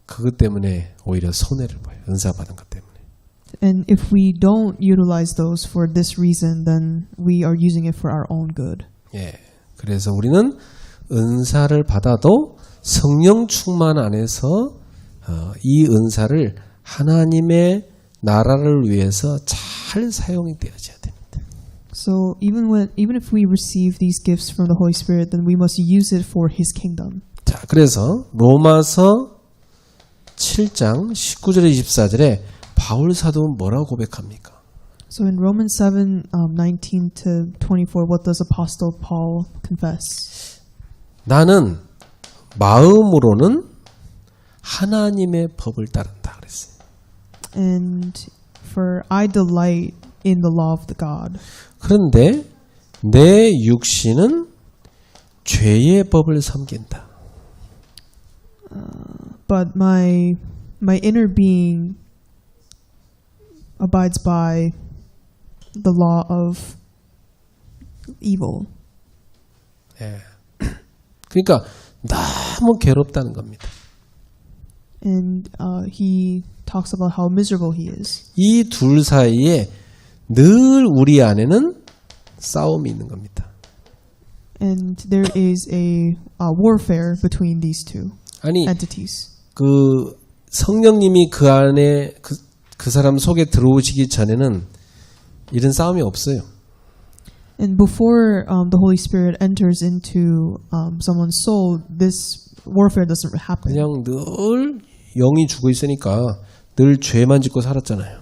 A: 그것 때문에 오히려 손해를 봐요. 은사 받은 것 때문에.
B: And if we don't utilize those for this reason, then we are using it for our own good.
A: 예. 그래서 우리는 은사를 받아도 성령 충만 안에서 이 은사를 하나님의 나라를 위해서 잘 사용이 되어져야 됩니다.
B: So even if we receive these gifts from the Holy Spirit, then we must use it for His kingdom.
A: 자, 그래서 로마서 7장 19절에 24절에 바울 사도는 뭐라고 고백합니까?
B: So in Romans 7:19 to 24, what does Apostle Paul confess?
A: 나는 마음으로는 하나님의 법을 따른다 그랬어요.
B: And for I delight in the law of the God.
A: 그런데 내 육신은 죄의 법을 섬긴다.
B: But my inner being abides by the law of evil.
A: 예. 그러니까 너무 괴롭다는 겁니다.
B: And he talks about how miserable he is.
A: 이 둘 사이에 늘 우리 안에는 싸움이 있는 겁니다.
B: And there is a warfare between these two
A: 아니
B: entities.
A: 그 성령님이 그 안에 그 사람 속에 들어오시기 전에는 이런 싸움이 없어요.
B: And before the Holy Spirit enters into someone's soul, this warfare doesn't happen.
A: 그냥 늘 영이 죽어 있으니까 늘 죄만 짓고 살았잖아요.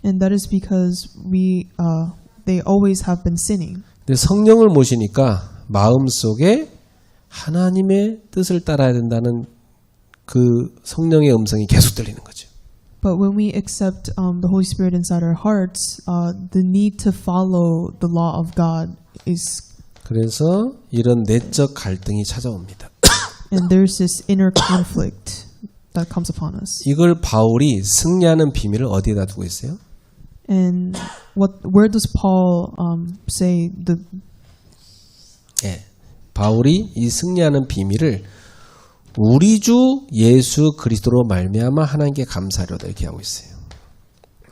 B: And that is because they always have been sinning.
A: 근데 성령을 모시니까 마음속에 하나님의 뜻을 따라야 된다는 그 성령의 음성이 계속 들리는 거죠.
B: But when we accept the Holy Spirit inside our hearts, the need to follow the law of God is.
A: 그래서 이런 내적 갈등이 찾아옵니다.
B: And there's this inner conflict that comes upon us.
A: 이걸 바울이 승리하는 비밀을 어디에다 두고 있어요?
B: And where does Paul say the?
A: 예, 바울이 이 승리하는 비밀을 우리 주 예수 그리스도로 말미암아 하나님께 감사하려다 이렇게 하고 있어요.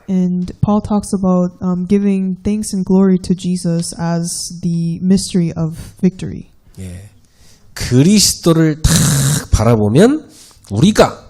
B: And Paul talks about giving thanks and glory to Jesus as the mystery of victory.
A: 예, 그리스도를 탁 바라보면 우리가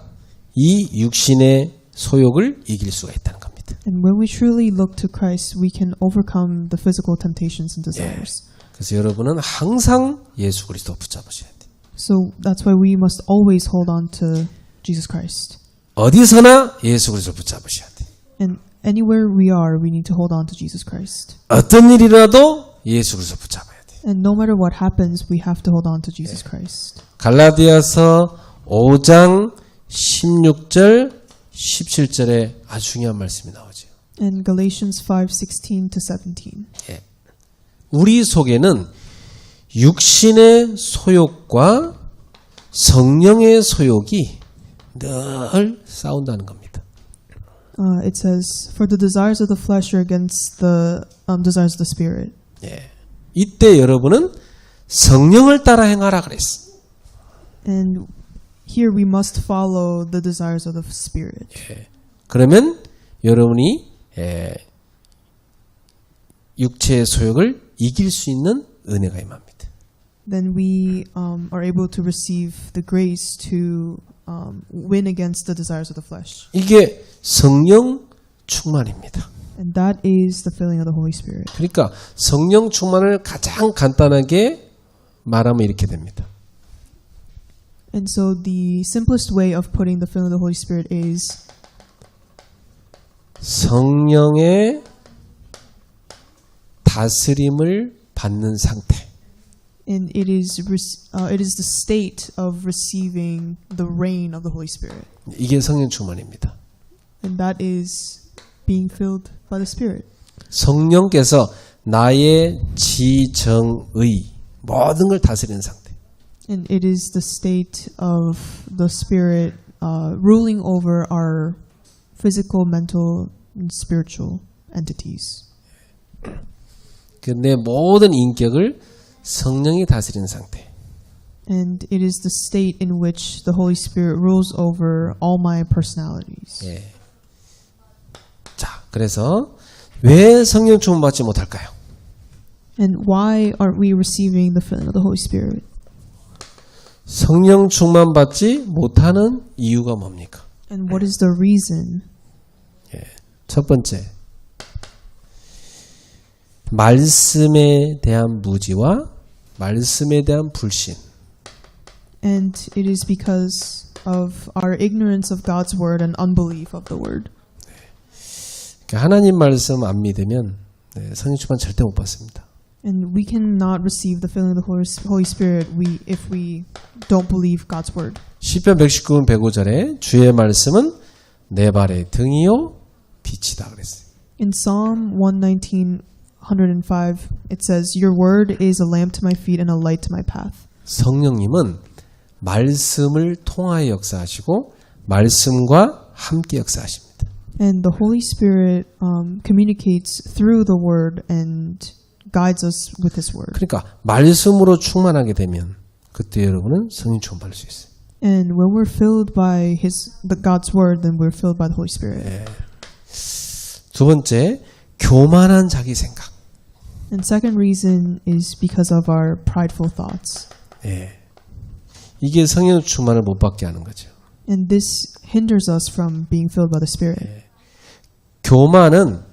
A: 이 육신의 소욕을 이길 수가 있다는 겁니다.
B: And when we truly look to Christ, we can overcome the physical temptations and desires.
A: 그래서 여러분은 항상 예수 그리스도 붙잡으셔야 돼요.
B: So that's why we must always hold on to Jesus Christ.
A: 어디서나 예수 그리스도 붙잡으셔야 돼요.
B: And anywhere we are, we need to hold on to Jesus Christ.
A: 어떤 일이라도 예수 그리스도 붙잡아야 돼요.
B: And no matter what happens, we have to hold on to Jesus Christ.
A: 갈라디아서 5장 16절 17절에 아주 중요한 말씀이 나오죠.
B: And Galatians 5:16 to 17.
A: 예. 우리 속에는 육신의 소욕과 성령의 소욕이 늘 싸운다는 겁니다.
B: It says, "For the desires of the flesh are against the desires of the spirit."
A: 예. 이때 여러분은 성령을 따라 행하라 그랬어.
B: And here we must follow the desires of the spirit.
A: 예. 그러면 여러분이 육체의 소욕을 이길 수 있는 은혜가 임합니다.
B: Then we are able to receive the grace to win against the desires of the flesh.
A: 이게 성령 충만입니다.
B: And that is the filling of the Holy Spirit.
A: 그러니까 성령 충만을 가장 간단하게 말하면 이렇게 됩니다.
B: And so the simplest way of putting the filling of the Holy Spirit is
A: 성령의 다스림을 받는 상태.
B: and it is the state of receiving the reign of the Holy Spirit.
A: 이게 성령 충만입니다.
B: And that is being filled by the Spirit.
A: 성령께서 나의 지정의 모든 걸 다스리는 상태.
B: And it is the state of the Spirit ruling over our physical, mental, and spiritual entities.
A: 내 모든 인격을 성령이 다스리는 상태.
B: And it is the state in which the Holy Spirit rules over all my personalities.
A: 예. 자, 그래서 왜 성령 충만 받지 못할까요?
B: And why aren't we receiving the filling of the Holy Spirit?
A: 성령 충만 받지 못하는 이유가 뭡니까?
B: And what is the reason?
A: 첫 번째, 말씀에 대한 무지와 말씀에 대한 불신.
B: And it is because of our ignorance of God's word and unbelief of the word.
A: 하나님 말씀 안 믿으면 성령 충만 절대 못 받습니다.
B: And we cannot receive the filling of the Holy Spirit if we don't believe God's word.
A: 시편 119편 105절에 주의 말씀은 내 발의 등이요 빛이다 그랬어요.
B: In Psalm 119, 105, it says, "Your word is a lamp to my feet and a light to my path."
A: 성령님은 말씀을 통하여 역사하시고 말씀과 함께 역사하십니다.
B: And the Holy Spirit communicates through the word and guides us with His word.
A: 그러니까 말씀으로 충만하게 되면 그때 여러분은 성령 충만 받을 수 있어요.
B: And when we're filled by God's word, then we're filled by the Holy Spirit.
A: 두 번째, 교만한 자기 생각.
B: And second reason is because of our prideful thoughts.
A: 이게 성령 충만을 못 받게 하는 거죠.
B: And this hinders us from being filled by the Spirit.
A: 교만은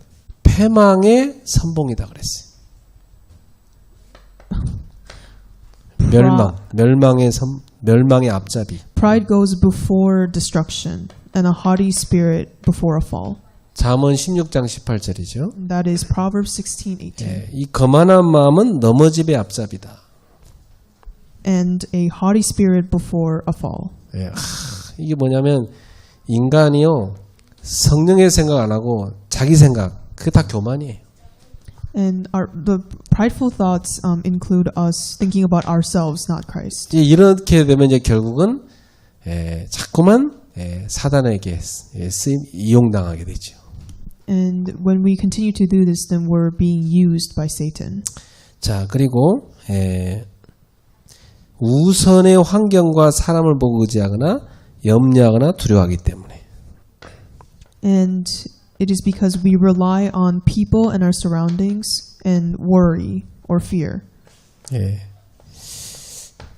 A: 패망의 선봉이다 그랬어요. 멸망의 앞잡이.
B: Pride goes before destruction, and a haughty spirit before a fall.
A: 잠언 16장 18절이죠.
B: That is Proverbs 16:18.
A: 이 거만한 마음은 넘어짐의 앞잡이다.
B: And a haughty spirit before a fall.
A: 이게 뭐냐면 인간이요 성령의 생각 안 하고 자기 생각 그게 다 교만이에요.
B: And the prideful thoughts include us thinking about ourselves, not Christ.
A: 이렇게 되면 이제 결국은 자꾸만 사단에게 쓰임 이용당하게 되죠.
B: And when we continue to do this, then we're being used by Satan.
A: 자 그리고 우선의 환경과 사람을 보고 의지하거나 염려하거나 두려워하기 때문에.
B: And it is because we rely on people and our surroundings and worry or fear.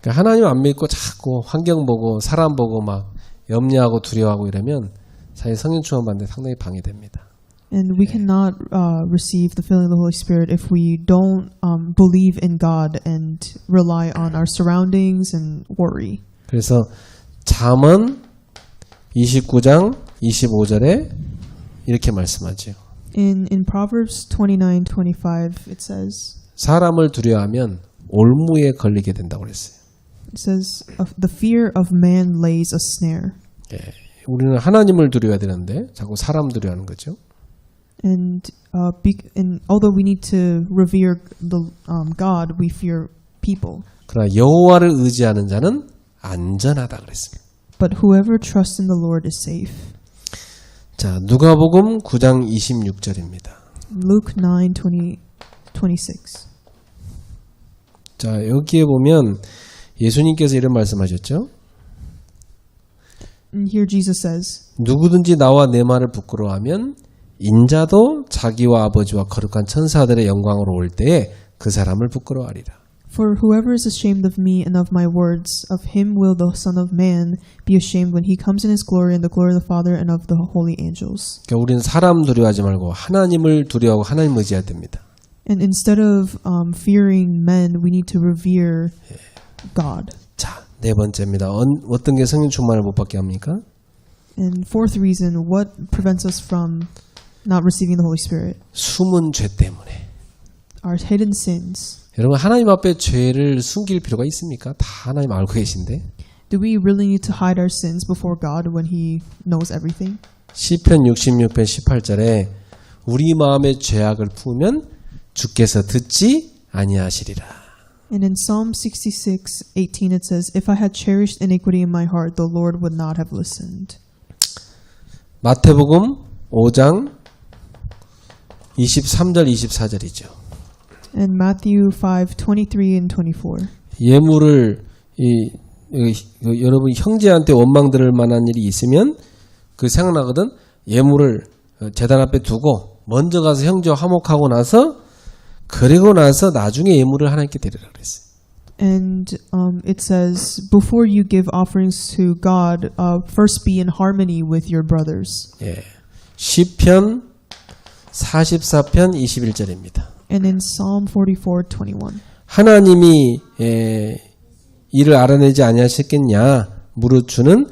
A: 그러니까 하나님 안 믿고 자꾸 환경 보고 사람 보고 막 염려하고 두려워하고 이러면 사실 성령 충만 받는데 상당히 방해됩니다.
B: And we cannot receive the filling of the Holy Spirit if we don't believe in God and rely on our surroundings and worry.
A: 그래서 잠언 29장 25절에 이렇게 말씀하죠.
B: In Proverbs 29:25 it says
A: 사람을 두려워하면 올무에 걸리게 된다고 그랬어요.
B: it says the fear of man lays a snare.
A: 우리는 하나님을 두려워야 되는데 자꾸 사람 두려워하는 거죠.
B: And although we need to revere the God, we fear people.
A: 그러나 여호와를 의지하는 자는 안전하다 그랬습니다.
B: But whoever trusts in the Lord is safe.
A: 자, 누가복음 9장 26절입니다.
B: Luke 9:26.
A: 자, 여기에 보면 예수님께서 이런 말씀하셨죠.
B: And here Jesus says,
A: 누구든지 나와 내 말을 부끄러워하면 인자도 자기와 아버지와 거룩한 천사들의 영광으로 올 때에 그 사람을 부끄러워하리라.
B: For whoever is ashamed of me and of my words, of him will the Son of Man be ashamed when he comes in his glory and the glory of the Father and of the holy angels.
A: 그러니까 우리는 사람 두려워하지 말고 하나님을 두려워하고 하나님 의지해야 됩니다.
B: And instead of fearing men, we need to revere God.
A: 자, 네 번째입니다. 어떤 게 성령 충만을 못 받게 합니까?
B: And fourth reason, what prevents us from not receiving the Holy Spirit?
A: 숨은 죄 때문에.
B: Our hidden sins.
A: 여러분 하나님 앞에 죄를 숨길 필요가 있습니까? 다 하나님 알고 계신데.
B: Do we really need to hide our sins before God when He knows everything?
A: 시편 66편 18절에 우리 마음의 죄악을 품으면 주께서 듣지 아니하시리라.
B: And in Psalm 66:18 it says, "If I had cherished iniquity in my heart, the Lord would not have listened."
A: 마태복음 5장 23절 24절이죠.
B: And Matthew 5:23 and 24.
A: 예물을 여러분 형제한테 원망 들을 만한 일이 있으면 그 생각나거든. 예물을 제단 앞에 두고 먼저 가서 형제와 화목하고 나서 그리고 나서 나중에 예물을 하나님께 드리라 그랬어요.
B: And it says, before you give offerings to God, first be in harmony with your brothers.
A: 예. 시편 44편 21절입니다.
B: And in Psalm 44:21.
A: 하나님이 이를 알아내지 아니하셨겠냐 무릇주는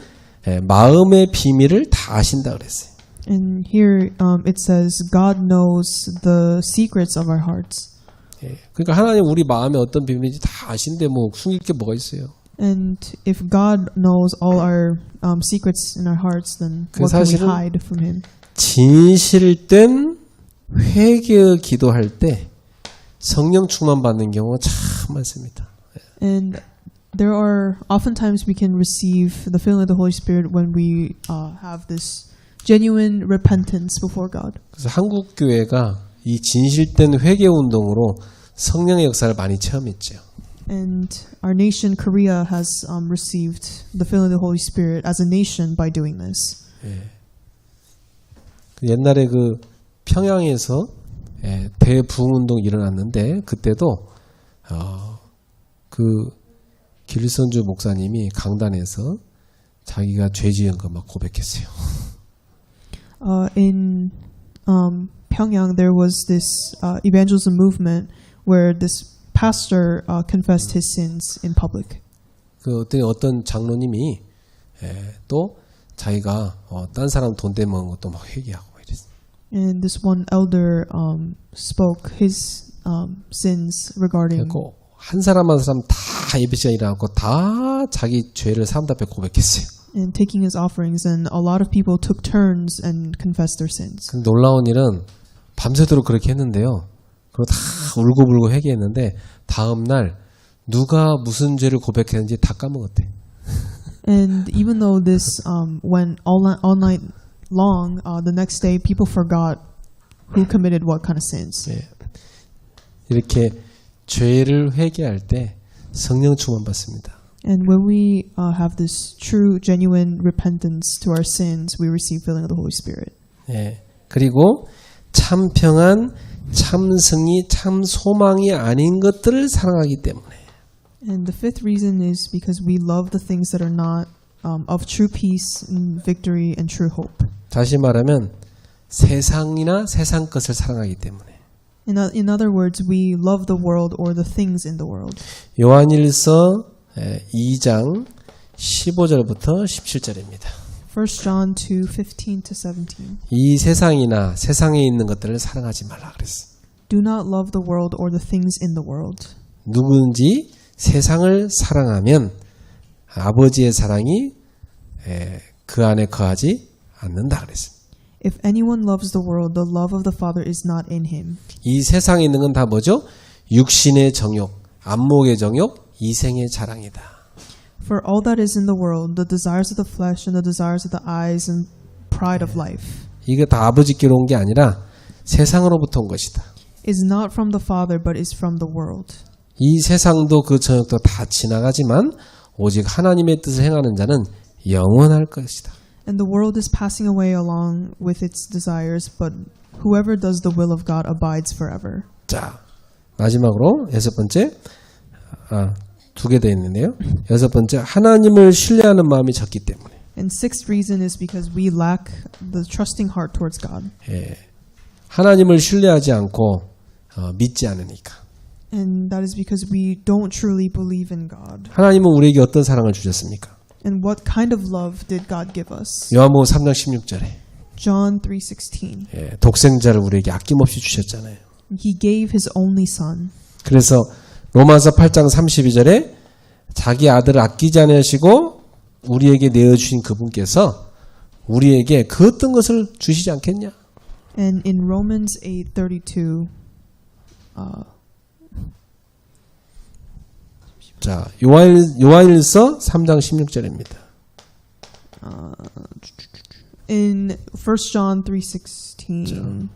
A: 마음의 비밀을 다 아신다 그랬어요.
B: And here it says, God knows the secrets of our hearts.
A: 예. 그러니까 하나님 우리 마음에 어떤 비밀인지 다 아신데 뭐 숨길 게 뭐가 있어요.
B: And if God knows all our secrets in our hearts, then what can we hide from Him?
A: 진실된 회개 기도할 때 성령 충만 받는 경우가 참 많습니다.
B: And there are oftentimes we can receive the filling of the Holy Spirit when we have this genuine repentance before God.
A: 그래서 한국 교회가 이 진실된 회개 운동으로 성령의 역사를 많이 체험했죠.
B: And our nation, Korea, has received the filling of the Holy Spirit as a nation by doing this.
A: 예. 옛날에 그 평양에서 대부흥 운동이 일어났는데 그때도 그 길선주 목사님이 강단에서 자기가 죄 지은 거 막 고백했어요.
B: In Pyongyang, there was this evangelism movement where this pastor confessed his sins in public.
A: 그 어떤 장로님이 또 자기가 딴 사람 돈 떼먹은 것도 막 회개하고 이랬어요.
B: And this one elder spoke his sins regarding.
A: 그리고 한 사람 한 사람 다 예배시간 일어나고 다 자기 죄를 사람들 앞에 고백했어요.
B: And taking his offerings, and a lot of people took turns and confessed their sins.
A: 근데 놀라운 일은 밤새도록 그렇게 했는데요. 그리고 다 울고불고 회개했는데 다음 날 누가 무슨 죄를 고백했는지 다 까먹었대.
B: And even though this went all night long, the next day people forgot who committed what kind of sins.
A: 예. 이렇게 죄를 회개할 때 성령 충만 받습니다.
B: And when we have this true, genuine repentance to our sins, we receive filling of the Holy Spirit.
A: 예. 그리고 참 평안, 참 승리, 참 소망이 아닌 것들을 사랑하기 때문에.
B: And the fifth reason is because we love the things that are not of true peace and victory and true hope.
A: 다시 말하면 세상이나 세상 것을 사랑하기 때문에.
B: In other words, we love the world or the things in the world.
A: 요한일서 2장 15절부터 17절입니다.
B: 1 John 2:15 to 17.
A: 이 세상이나 세상에 있는 것들을 사랑하지 말라 그랬어.
B: Do not love the world or the things in the world.
A: 누구든지 세상을 사랑하면 아버지의 사랑이 그 안에 거하지 않는다 그랬어.
B: If anyone loves the world, the love of the Father is not in him.
A: 이 세상에 있는 건 다 뭐죠? 육신의 정욕, 안목의 정욕, 이생의 자랑이다.
B: For all that is in the world, the desires of the flesh and the desires of the eyes and pride of life,
A: 이거 다 아버지께로 온 게 아니라 세상으로부터 온 것이다.
B: is not from the Father but is from the world.
A: 이 세상도 그 정욕도 다 지나가지만 오직 하나님의 뜻을 행하는 자는 영원할 것이다.
B: And the world is passing away along with its desires, but whoever does the will of God abides forever.
A: 자, 마지막으로 여섯 번째, 두 개 더 있는데요. 여섯 번째, 하나님을 신뢰하는 마음이 적기 때문에.
B: And sixth reason is because we lack the trusting heart towards God.
A: 하나님을 신뢰하지 않고 믿지 않으니까.
B: And that is because we don't truly believe in God.
A: 하나님은 우리에게 어떤 사랑을 주셨습니까?
B: And what kind of love did God give us?
A: 요한복음 3장 16절에
B: John 3:16.
A: 독생자를 우리에게 아낌없이 주셨잖아요.
B: He gave his only son.
A: 그래서 로마서 8장 32절에 자기 아들을 아끼지 않으시고 우리에게 내어주신 그분께서 우리에게 그 어떤 것을 주시지 않겠냐?
B: And in Romans 8:32,
A: 자, 요한일서 3장 16절입니다.
B: in 1 John 3:16,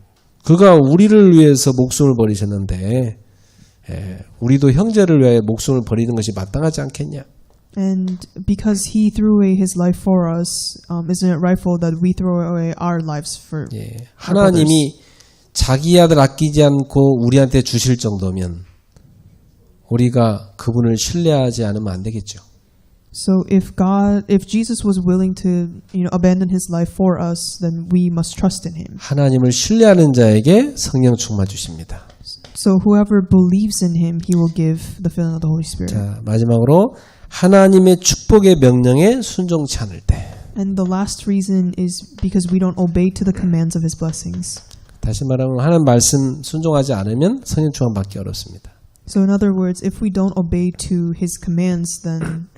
A: 그가 우리를 위해서 목숨을 버리셨는데 우리도 형제를 위해 목숨을 버리는 것이 마땅하지 않겠냐?
B: and because he threw away his life for us, isn't it rightful that we throw away our lives for our brothers?
A: 하나님이 자기 아들 아끼지 않고 우리한테 주실 정도면 우리가 그분을 신뢰하지 않으면 안 되겠죠.
B: So if Jesus was willing to, abandon his life for us, then we must trust in him.
A: 하나님을 신뢰하는 자에게 성령 충만 주십니다.
B: So whoever believes in him, he will give the filling of the Holy Spirit.
A: 자, 마지막으로 하나님의 축복의 명령에 순종치 않을 때.
B: And the last reason is because we don't obey to the commands of his blessings.
A: 다시 말하면 하나님 말씀 순종하지 않으면 성령 충만 받기 어렵습니다.
B: So in other words, if we don't obey to his commands, then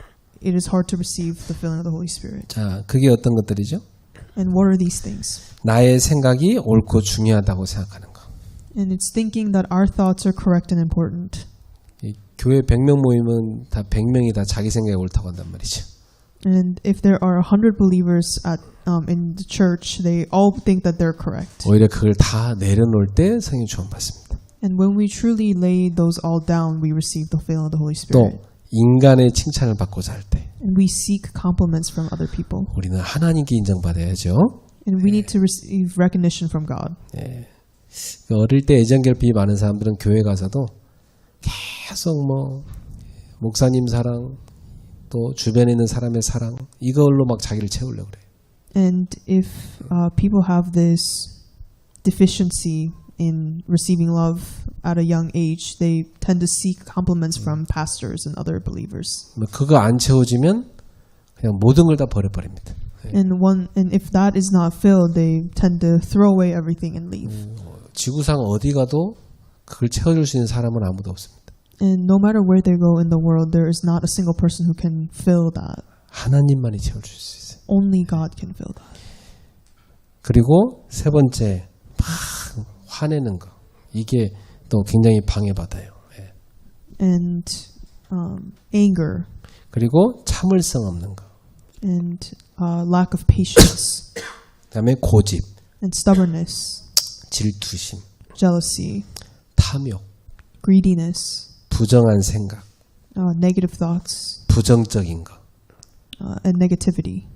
B: it is hard to receive the filling of the Holy Spirit.
A: 자, 그게 어떤 것들이죠?
B: And what are these things?
A: 나의 생각이 옳고 중요하다고 생각하는 거.
B: And it's thinking that our thoughts are correct and important.
A: 이 교회 100명 모이면 다 100명이 다 자기 생각이 옳다고 한단 말이죠.
B: And if there are 100 believers in the church, they all think that they're correct.
A: 오히려 그걸 다 내려놓을 때 성령 충만 받습니다.
B: And when we truly lay those all down, we receive the filling of the Holy
A: 또
B: Spirit.
A: 인간의 칭찬을 받고자 할 때
B: And we seek compliments from other people.
A: 우리는 하나님께 인정받아야죠.
B: And we need to receive recognition from God.
A: 어릴 때 애정결핍이 많은 사람들은 교회 가서도 계속 목사님 사랑, 또 주변에 있는 사람의 사랑 이걸로 막 자기를 채우려고 그래요.
B: And if people have this deficiency in receiving love at a young age, they tend to seek compliments from pastors and other believers.
A: 그거 안 채워지면 그냥 모든 걸 다 버려버립니다.
B: And if that is not filled, they tend to throw away everything and leave.
A: 지구상 어디 가도 그걸 채워줄 수 있는 사람은 아무도 없습니다.
B: And no matter where they go in the world, there is not a single person who can fill that.
A: 하나님만이 채워줄 수 있어요.
B: Only God can fill that.
A: 그리고 세 번째 막 화내는 거 이게 또 굉장히 방해받아요. 예.
B: And anger
A: 그리고 참을성 없는 거.
B: and lack of patience
A: 그다음에 고집,
B: and stubbornness,
A: 질투심,
B: jealousy,
A: 탐욕,
B: greediness,
A: 부정한 생각,
B: negative thoughts,
A: 부정적인 거.
B: and negativity.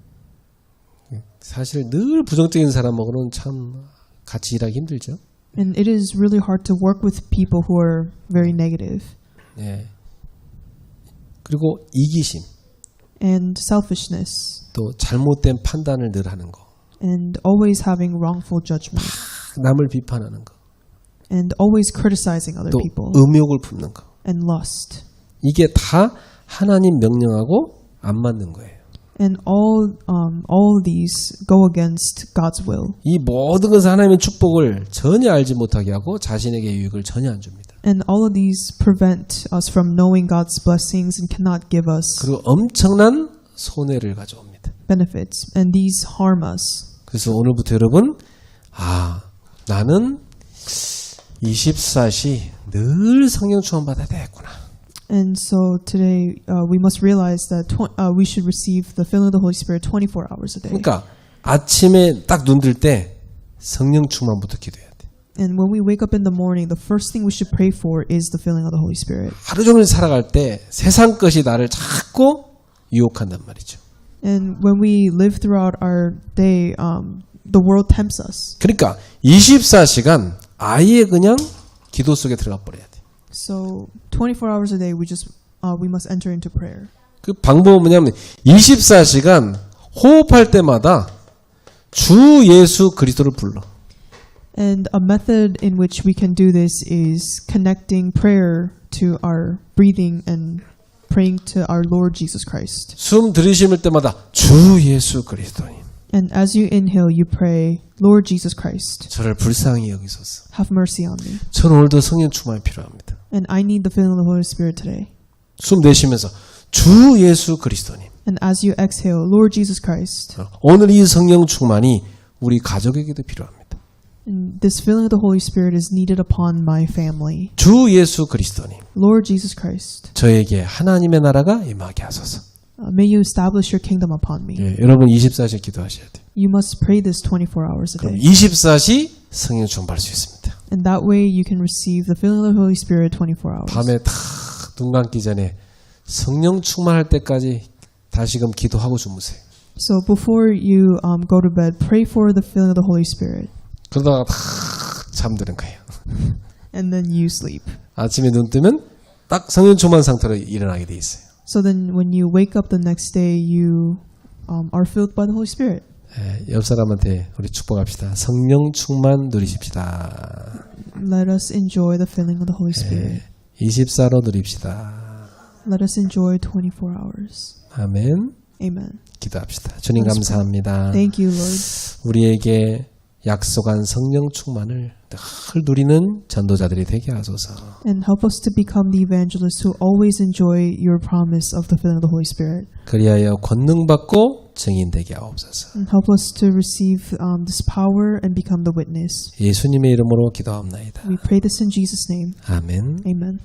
A: 사실 늘 부정적인 사람하고는 참 같이 일하기 힘들죠.
B: And it is really hard to work with people who are very negative.
A: 예. 그리고 이기심,
B: And selfishness.
A: 또 잘못된 판단을 늘 하는 거,
B: And always having wrongful judgment.
A: 남을 비판하는 거,
B: And always criticizing other
A: 또
B: people.
A: 음욕을 품는 거.
B: And lust.
A: 이게 다 하나님 명령하고 안 맞는 거예요.
B: And all these go against God's will.
A: 이 모든 것은 하나님의 축복을 전혀 알지 못하게 하고 자신에게 유익을 전혀 안 줍니다.
B: And all of these prevent us from knowing God's blessings and cannot give us
A: 그리고 엄청난 손해를 가져옵니다.
B: benefits. And these harm us.
A: 그래서 오늘부터 여러분, 나는 24시 늘 성령 충만 받아야 되겠구나.
B: And so today we must realize that we should receive the filling of the Holy Spirit 24 hours a day.
A: 그러니까 아침에 딱 눈 뜰 때 성령 충만부터 기도해야 돼.
B: And when we wake up in the morning, the first thing we should pray for is the filling of the Holy Spirit.
A: 하루 종일 살아갈 때 세상 것이 나를 자꾸 유혹한단 말이죠.
B: And when we live throughout our day, the world tempts us.
A: 그러니까 24시간 아예 그냥 기도 속에 들어가 버려야 돼.
B: So 24 hours a day, we must enter into prayer.
A: 그 방법은 뭐냐면 24시간 호흡할 때마다 주 예수 그리스도를 불러.
B: And a method in which we can do this is connecting prayer to our breathing and praying to our Lord Jesus Christ.
A: 숨 들이쉴 때마다 주 예수 그리스도님
B: And as you inhale, you pray, Lord Jesus Christ,
A: 저를 불쌍히 여기소서.
B: have mercy on me.
A: 저는 오늘도 성령 충만이 필요합니다.
B: And I need the filling of the Holy Spirit today.
A: 숨 내쉬면서 주 예수 그리스도님.
B: And as you exhale, Lord Jesus Christ,
A: 오늘 이 성령 충만이 우리 가족에게도 필요합니다.
B: and this filling of the Holy Spirit is needed upon my family.
A: 주 예수 그리스도님.
B: Lord Jesus Christ,
A: 저에게 하나님의 나라가 임하게 하소서.
B: may you establish your kingdom upon me.
A: 예, 여러분 24시 기도하셔야 돼요.
B: You must pray this 24 hours a
A: 그럼
B: day.
A: 24시 성령 충만할 수 있습니다.
B: And that way you can receive the filling of the Holy Spirit 24 hours.
A: 밤에 다 눈 감기 전에 성령 충만할 때까지 다시금 기도하고 주무세요.
B: So before you go to bed, pray for the filling of the Holy Spirit.
A: 그러다가 다 잠드는 거예요.
B: And then you sleep.
A: 아침에 눈 뜨면 딱 성령 충만 상태로 일어나게 돼 있어요.
B: So then when you wake up the next day, you are filled by the Holy Spirit.
A: 예, 옆 사람한테 우리 축복합시다. 성령 충만 누리십시다.
B: Let us enjoy the filling of the Holy Spirit.
A: 예, 24로 누립시다.
B: Let us enjoy 24 hours.
A: 아멘.
B: Amen.
A: 기도합시다. 주님 감사합니다.
B: Thank you, Lord.
A: 우리에게 약속한 성령 충만을 늘 누리는 전도자들이 되게 하소서.
B: And help us to become the evangelists who always enjoy your promise of the filling of the Holy Spirit.
A: 그리하여 권능받고 증인되게 하옵소서.
B: And help us to receive this power and become the witness.
A: 예수님의 이름으로 기도합나이다.
B: We pray this in Jesus' name.
A: 아멘.
B: Amen.